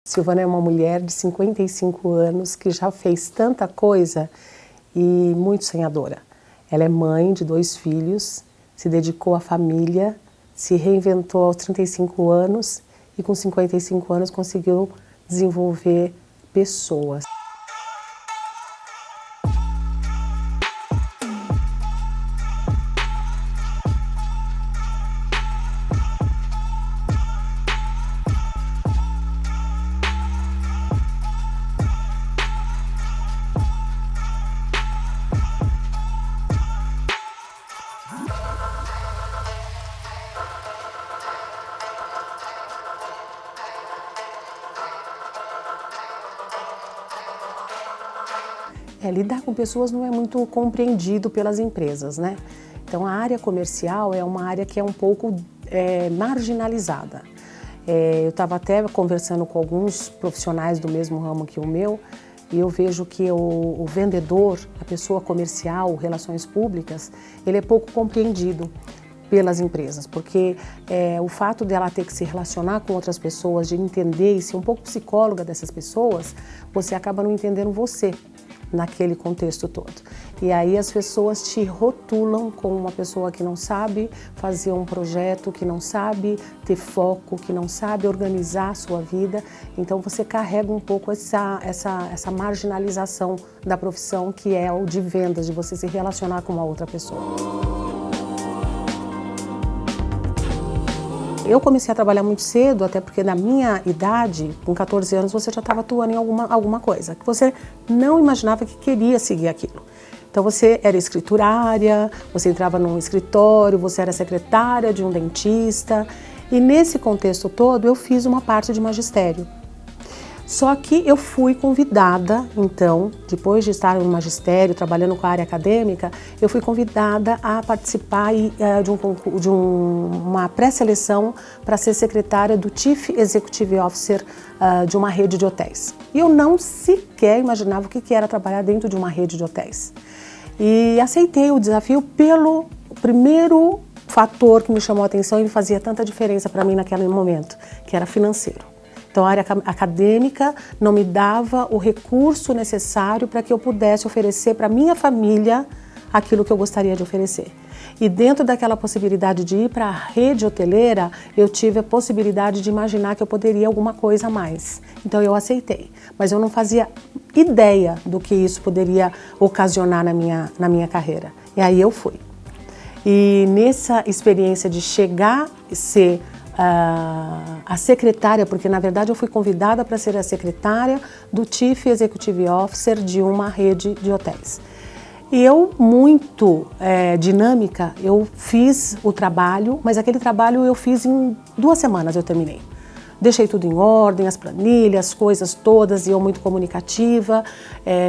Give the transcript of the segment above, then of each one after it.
Silvana é uma mulher de 55 anos que já fez tanta coisa e muito sonhadora. Ela é mãe de 2 filhos, se dedicou à família, se reinventou aos 35 anos e com 55 anos conseguiu desenvolver pessoas. Lidar com pessoas não é muito compreendido pelas empresas, né? Então a área comercial é uma área que é um pouco marginalizada. Eu estava até conversando com alguns profissionais do mesmo ramo que o meu e eu vejo que o vendedor, a pessoa comercial, relações públicas, ele é pouco compreendido pelas empresas, porque o fato dela ter que se relacionar com outras pessoas, de entender e ser um pouco psicóloga dessas pessoas, você acaba não entendendo você naquele contexto todo. E aí as pessoas te rotulam como uma pessoa que não sabe fazer um projeto, que não sabe ter foco, que não sabe organizar a sua vida. Então você carrega um pouco essa marginalização da profissão, que é o de vendas, de você se relacionar com uma outra pessoa. Eu comecei a trabalhar muito cedo, até porque na minha idade, com 14 anos, você já estava atuando em alguma coisa, que você não imaginava que queria seguir aquilo. Então você era escriturária, você entrava num escritório, você era secretária de um dentista, e nesse contexto todo eu fiz uma parte de magistério. Só que eu fui convidada, então, depois de estar no magistério, trabalhando com a área acadêmica, eu fui convidada a participar de uma pré-seleção para ser secretária do Chief Executive Officer de uma rede de hotéis. E eu não sequer imaginava o que era trabalhar dentro de uma rede de hotéis. E aceitei o desafio pelo primeiro fator que me chamou a atenção e fazia tanta diferença para mim naquele momento, que era financeiro. Então a área acadêmica não me dava o recurso necessário para que eu pudesse oferecer para minha família aquilo que eu gostaria de oferecer. E dentro daquela possibilidade de ir para a rede hoteleira, eu tive a possibilidade de imaginar que eu poderia alguma coisa a mais. Então eu aceitei, mas eu não fazia ideia do que isso poderia ocasionar na minha carreira. E aí eu fui. E nessa experiência de chegar e ser a secretária, porque na verdade eu fui convidada para ser a secretária do Chief Executive Officer de uma rede de hotéis. E eu, muito dinâmica, eu fiz o trabalho, mas aquele trabalho eu fiz em 2 semanas, eu terminei. Deixei tudo em ordem, as planilhas, as coisas todas, e eu muito comunicativa,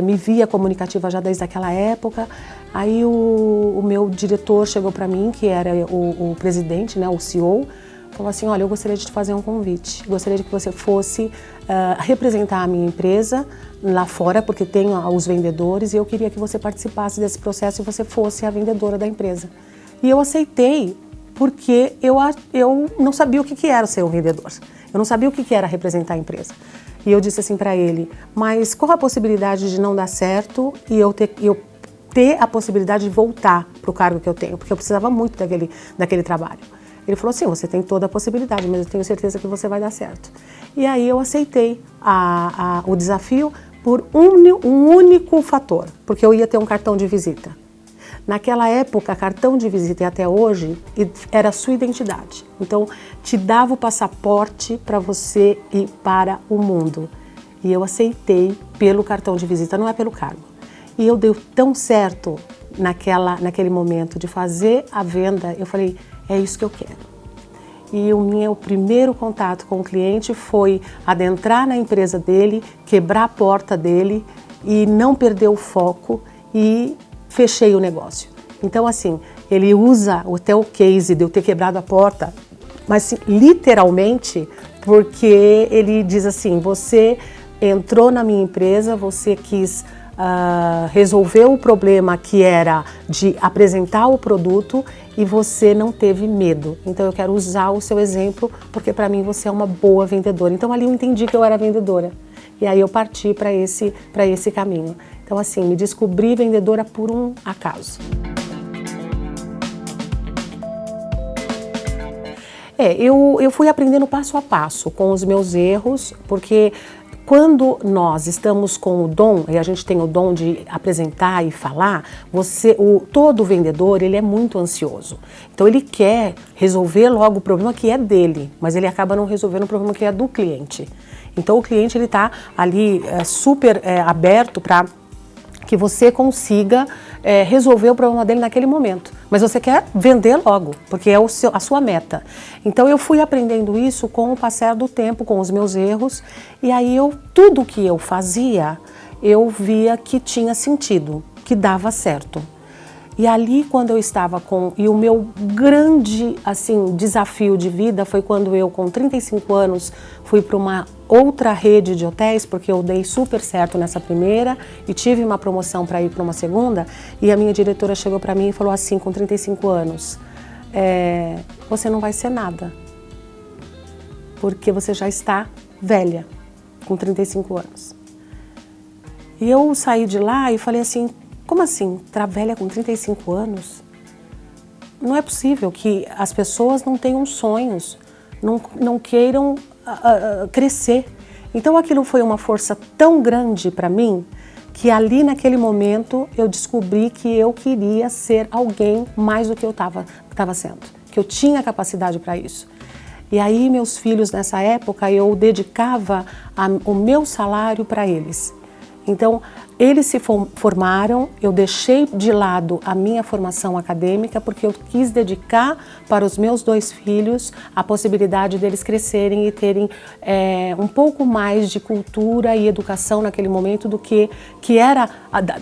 me via comunicativa já desde aquela época. Aí o meu diretor chegou para mim, que era o presidente, né, o CEO, falou assim: olha, eu gostaria de te fazer um convite, gostaria de que você fosse representar a minha empresa lá fora, porque tem os vendedores, e eu queria que você participasse desse processo e você fosse a vendedora da empresa. E eu aceitei, porque eu não sabia o que era ser um vendedor, eu não sabia o que era representar a empresa. E eu disse assim para ele: mas qual a possibilidade de não dar certo e eu ter a possibilidade de voltar para o cargo que eu tenho, porque eu precisava muito daquele trabalho. Ele falou assim: você tem toda a possibilidade, mas eu tenho certeza que você vai dar certo. E aí eu aceitei o desafio por um único fator, porque eu ia ter um cartão de visita. Naquela época, cartão de visita e até hoje era a sua identidade. Então, te dava o passaporte para você ir para o mundo. E eu aceitei pelo cartão de visita, não é pelo cargo. E eu deu tão certo naquele momento de fazer a venda, eu falei: é isso que eu quero. E o meu primeiro contato com o cliente foi adentrar na empresa dele, quebrar a porta dele e não perder o foco, e fechei o negócio. Então, assim, ele usa até o case de eu ter quebrado a porta, mas assim, literalmente, porque ele diz assim: você entrou na minha empresa, você quis resolveu o problema que era de apresentar o produto e você não teve medo. Então eu quero usar o seu exemplo porque para mim você é uma boa vendedora. Então ali eu entendi que eu era vendedora e aí eu parti para esse caminho. Então assim, me descobri vendedora por um acaso. Eu fui aprendendo passo a passo com os meus erros, porque quando nós estamos com o dom, e a gente tem o dom de apresentar e falar, todo vendedor ele é muito ansioso. Então ele quer resolver logo o problema que é dele, mas ele acaba não resolvendo o problema que é do cliente. Então o cliente ele está ali super aberto para que você consiga resolver o problema dele naquele momento. Mas você quer vender logo, porque é a sua meta. Então eu fui aprendendo isso com o passar do tempo, com os meus erros, e aí tudo que eu fazia, eu via que tinha sentido, que dava certo. E ali quando eu estava e o meu grande desafio de vida foi quando eu com 35 anos fui para uma outra rede de hotéis, porque eu dei super certo nessa primeira e tive uma promoção para ir para uma segunda, e a minha diretora chegou para mim e falou assim, com 35 anos, você não vai ser nada, porque você já está velha, com 35 anos. E eu saí de lá e falei assim, como assim, velha com 35 anos? Não é possível que as pessoas não tenham sonhos, não queiram crescer. Então aquilo foi uma força tão grande para mim, que ali naquele momento eu descobri que eu queria ser alguém mais do que eu estava sendo, que eu tinha capacidade para isso. E aí meus filhos nessa época eu dedicava o meu salário para eles. Então, eles se formaram, eu deixei de lado a minha formação acadêmica porque eu quis dedicar para os meus 2 filhos a possibilidade deles crescerem e terem um pouco mais de cultura e educação naquele momento do que era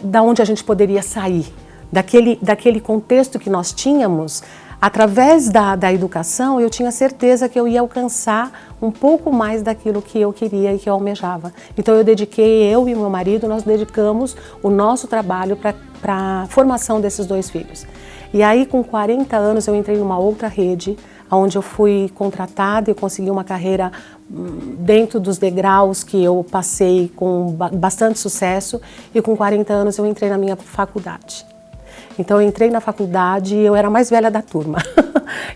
da onde a gente poderia sair, daquele contexto que nós tínhamos. Através da educação, eu tinha certeza que eu ia alcançar um pouco mais daquilo que eu queria e que eu almejava. Então eu e meu marido, nós dedicamos o nosso trabalho para a formação desses 2 filhos. E aí com 40 anos eu entrei numa outra rede, onde eu fui contratada e consegui uma carreira dentro dos degraus que eu passei com bastante sucesso, e com 40 anos eu entrei na minha faculdade. Então eu entrei na faculdade e eu era a mais velha da turma.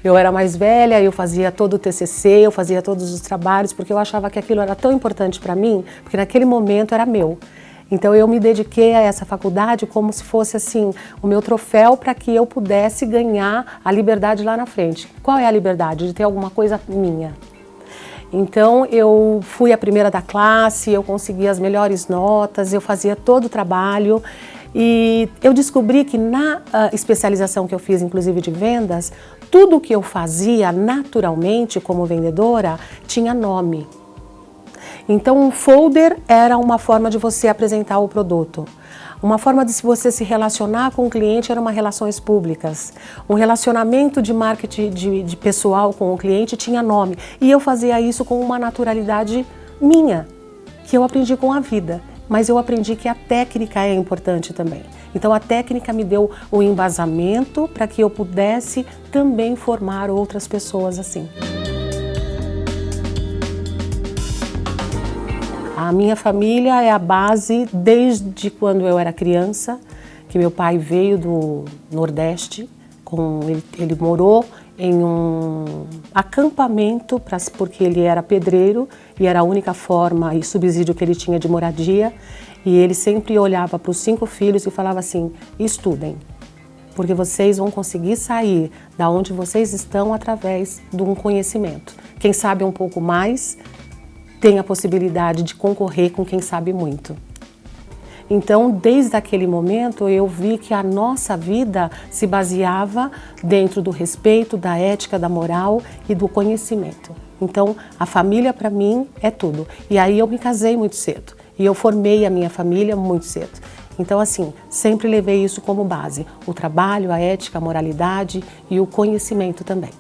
Eu era mais velha, eu fazia todo o TCC, eu fazia todos os trabalhos, porque eu achava que aquilo era tão importante para mim, porque naquele momento era meu. Então eu me dediquei a essa faculdade como se fosse assim, o meu troféu para que eu pudesse ganhar a liberdade lá na frente. Qual é a liberdade? De ter alguma coisa minha. Então eu fui a primeira da classe, eu consegui as melhores notas, eu fazia todo o trabalho. E eu descobri que na especialização que eu fiz, inclusive de vendas, tudo que eu fazia naturalmente como vendedora tinha nome. Então um folder era uma forma de você apresentar o produto. Uma forma de você se relacionar com o cliente eram relações públicas. Um relacionamento de marketing de pessoal com o cliente tinha nome. E eu fazia isso com uma naturalidade minha, que eu aprendi com a vida. Mas eu aprendi que a técnica é importante também. Então a técnica me deu o embasamento para que eu pudesse também formar outras pessoas assim. A minha família é a base desde quando eu era criança, que meu pai veio do Nordeste, ele morou em um acampamento, porque ele era pedreiro e era a única forma e subsídio que ele tinha de moradia. E ele sempre olhava para os 5 filhos e falava assim, estudem, porque vocês vão conseguir sair da onde vocês estão através de um conhecimento. Quem sabe um pouco mais tem a possibilidade de concorrer com quem sabe muito. Então, desde aquele momento, eu vi que a nossa vida se baseava dentro do respeito, da ética, da moral e do conhecimento. Então, a família para mim é tudo. E aí eu me casei muito cedo. E eu formei a minha família muito cedo. Então, assim, sempre levei isso como base. O trabalho, a ética, a moralidade e o conhecimento também.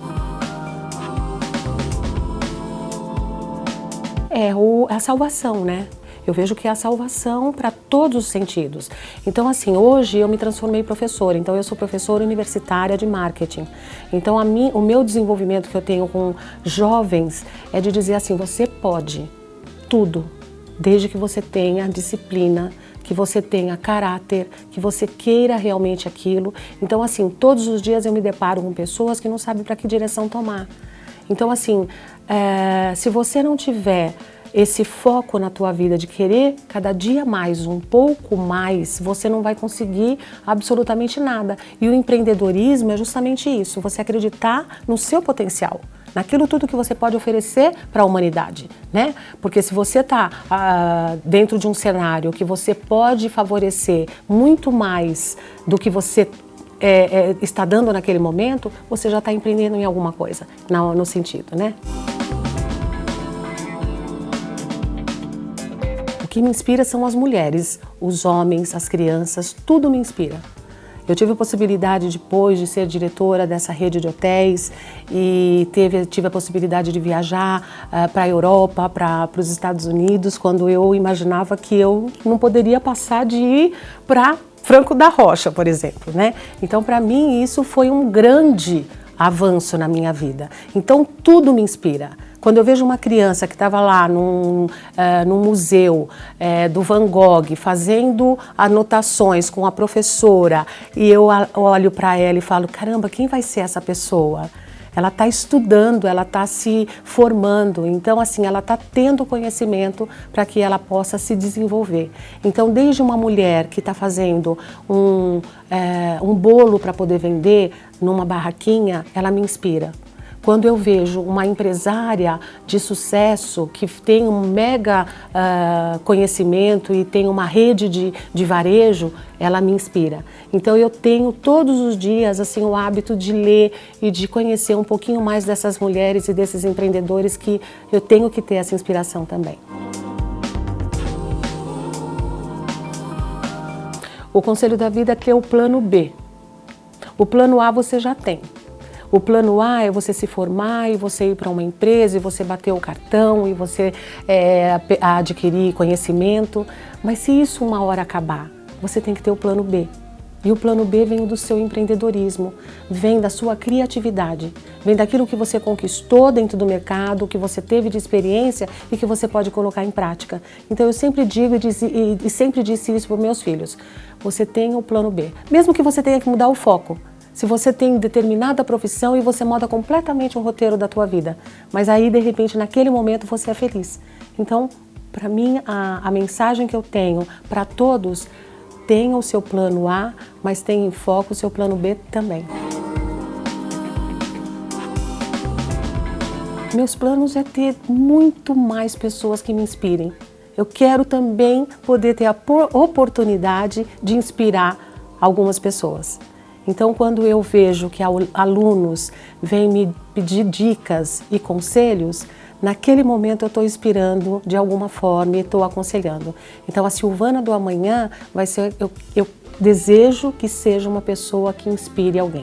A salvação, né? Eu vejo que é a salvação para todos os sentidos. Então, assim, hoje eu me transformei em professora, então eu sou professora universitária de marketing. Então, o meu desenvolvimento que eu tenho com jovens é de dizer assim, você pode tudo, desde que você tenha disciplina, que você tenha caráter, que você queira realmente aquilo. Então, assim, todos os dias eu me deparo com pessoas que não sabem para que direção tomar. Então, assim, se você não tiver esse foco na tua vida de querer cada dia mais, um pouco mais, você não vai conseguir absolutamente nada. E o empreendedorismo é justamente isso, você acreditar no seu potencial, naquilo tudo que você pode oferecer para a humanidade, né? Porque se você está dentro de um cenário que você pode favorecer muito mais do que você está dando naquele momento, você já está empreendendo em alguma coisa, no sentido, né? O que me inspira são as mulheres, os homens, as crianças, tudo me inspira. Eu tive a possibilidade depois de ser diretora dessa rede de hotéis e tive a possibilidade de viajar para a Europa, para os Estados Unidos, quando eu imaginava que eu não poderia passar de ir para Franco da Rocha, por exemplo, né? Então, para mim, isso foi um grande avanço na minha vida. Então, tudo me inspira. Quando eu vejo uma criança que estava lá num museu do Van Gogh fazendo anotações com a professora e eu olho para ela e falo, caramba, quem vai ser essa pessoa? Ela está estudando, ela está se formando, então assim, ela está tendo conhecimento para que ela possa se desenvolver. Então, desde uma mulher que está fazendo um bolo para poder vender numa barraquinha, ela me inspira. Quando eu vejo uma empresária de sucesso que tem um mega conhecimento e tem uma rede de varejo, ela me inspira. Então eu tenho todos os dias assim, o hábito de ler e de conhecer um pouquinho mais dessas mulheres e desses empreendedores que eu tenho que ter essa inspiração também. O conselho da vida é ter o plano B. O plano A você já tem. O plano A é você se formar e você ir para uma empresa e você bater o cartão e você adquirir conhecimento. Mas se isso uma hora acabar, você tem que ter o plano B. E o plano B vem do seu empreendedorismo, vem da sua criatividade, vem daquilo que você conquistou dentro do mercado, que você teve de experiência e que você pode colocar em prática. Então eu sempre digo e sempre disse isso para os meus filhos, você tem o plano B, mesmo que você tenha que mudar o foco. Se você tem determinada profissão e você muda completamente o roteiro da tua vida, mas aí de repente naquele momento você é feliz. Então, para mim a mensagem que eu tenho para todos, tenha o seu plano A, mas tenha em foco o seu plano B também. Meus planos é ter muito mais pessoas que me inspirem. Eu quero também poder ter a oportunidade de inspirar algumas pessoas. Então, quando eu vejo que alunos vêm me pedir dicas e conselhos, naquele momento eu estou inspirando de alguma forma e estou aconselhando. Então, a Silvana do amanhã vai ser, eu desejo que seja uma pessoa que inspire alguém.